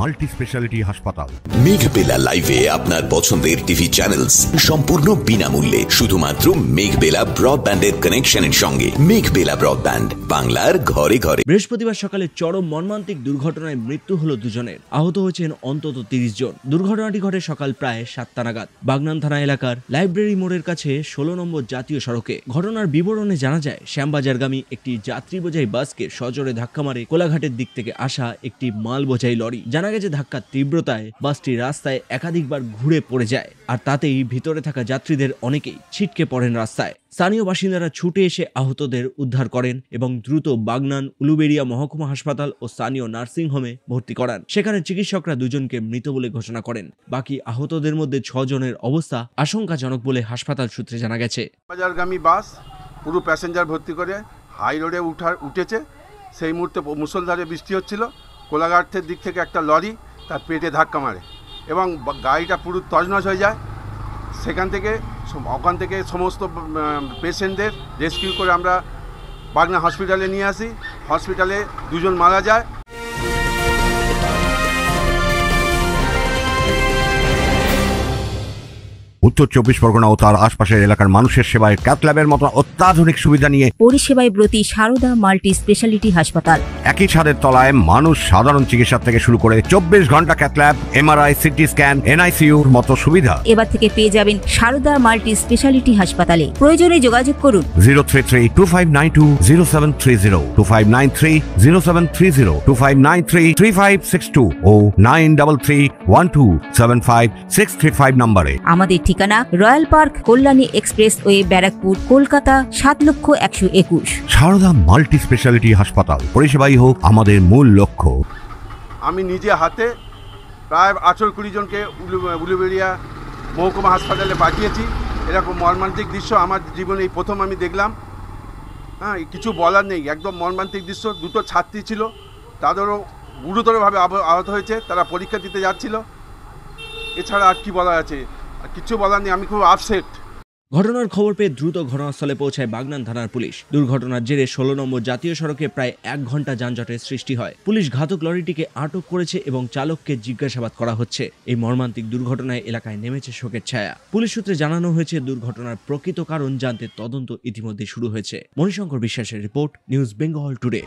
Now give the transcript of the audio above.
Multi speciality হাসপাতাল। মেঘবেলা লাইভে আপনার পছন্দের টিভি চ্যানেলস সম্পূর্ণ বিনামূল্যে, শুধুমাত্র মেঘবেলা ব্রডব্যান্ডের কানেকশনের সঙ্গে। মেঘবেলা ব্রডব্যান্ড, বাংলার ঘরে ঘরে। বৃহস্পতিবার সকালে চরম মর্মান্তিক দুর্ঘটনায় মৃত্যু হলো দুজনের, আহত হয়েছেন অন্তত 30 জন। দুর্ঘটনাটি ঘটে সকাল প্রায় 7টা নাগাদ বাগনান থানা এলাকার লাইব্রেরি মোড়ের কাছে 16 নম্বর জাতীয় সড়কে। ঘটনার বিবরণে জানা যায়, শ্যামবাজারগামী একটি যাত্রী বোঝাই বাসকে সজোরে ধাক্কা মারে কোলাঘাটের দিক থেকে আসা একটি মাল বোঝাই লরি। জানা গেছে ধাক্কার তীব্রতায় বাসটি রাস্তায় একাধিকবার ঘুরে পড়ে যায়, আর তাতেই ভিতরে থাকা যাত্রীদের অনেকেই ছিটকে পড়েন রাস্তায়। স্থানীয় বাসিন্দারা ছুটে এসে আহতদের উদ্ধার করেন এবং দ্রুত বাগনান উলুবেড়িয়া মহকুমা হাসপাতাল ও স্থানীয় নার্সিং হোমে ভর্তি করান। সেখানে চিকিৎসকরা দুজনকে মৃত বলে ঘোষণা করেন। বাকি আহতদের মধ্যে 6 জনের অবস্থা আশঙ্কাজনক বলে হাসপাতাল সূত্রে জানা গেছে। বাজারগামী বাস পুরো প্যাসেঞ্জার ভর্তি করে হাই রোডে উঠেছে। সেই মুহূর্তে মুষলধারে বৃষ্টি হচ্ছিল। কোলাঘাটের দিক থেকে একটা লরি তার পেটে ধাক্কা মারে এবং গাড়িটা পুরো তছনছ হয়ে যায়। ওখান থেকে সমস্ত পেশেন্টদের রেস্কিউ করে আমরা বাগনা হসপিটালে নিয়ে আসি। হসপিটালে 2 জন মারা যায়। উত্তর 24 পরগনা ও তার আশপাশের এলাকার মানুষের সেবায় ক্যাথ ল্যাবের মতো অত্যাধুনিক সুবিধা নিয়ে পরিষেবায় ব্রতী সারদা মাল্টি স্পেশালিটি হাসপাতাল। একই ছাদের তলায় মানুষ সাধারণ চিকিৎসা থেকে শুরু করে 24 ঘন্টা cath lab, MRI, CT scan, এনআইসিইউর মতো সুবিধা এবার থেকে পেয়ে যাবেন সারদা মাল্টি স্পেশালিটি হাসপাতালে। প্রয়োজনে যোগাযোগ করুন 033-2592-0730, 2593-0730, 2593-3562 ও 9331275635 নম্বরে। আমাদের ঠিকানা Royal Park, Kalyani expressway, Barrackpore, Kolkata 7,01,21। Sarada multi speciality হাসপাতাল, পরিষেবাই হোক আমাদের মূল লক্ষ্য। আমি নিজে হাতে প্রায় 18-20 জনকে উলুবেড়িয়া মহকুমা হাসপাতালে পাঠিয়েছি। এরকম মর্মান্তিক দৃশ্য আমার জীবনে এই প্রথম আমি দেখলাম। কিছু বলার নেই, একদম মর্মান্তিক দৃশ্য। 2টো ছাত্রী ছিল, তাদেরও গুরুতরভাবে আহত হয়েছে, তারা পরীক্ষা দিতে যাচ্ছিল। এছাড়া আর কি বলা আছে, কিছু বলার নেই। আমি খুব আপসেট। ঘটনার খবর পেয়ে দ্রুত ঘটনাস্থলে পৌঁছায় বাগনান থানার পুলিশ। দুর্ঘটনার জেরে 16 নম্বর জাতীয় সড়কে প্রায় 1 ঘন্টা যানজটের সৃষ্টি হয়। পুলিশ ঘাতক লরিটিকে আটক করেছে এবং চালককে জিজ্ঞাসাবাদ করা হচ্ছে। এই মর্মান্তিক দুর্ঘটনায় এলাকায় নেমেছে শোকের ছায়া। পুলিশ সূত্রে জানানো হয়েছে, দুর্ঘটনার প্রকৃত কারণ জানতে তদন্ত ইতিমধ্যে শুরু হয়েছে। মণিশঙ্কর বিশ্বাসের রিপোর্ট, নিউজ বেঙ্গল টুডে।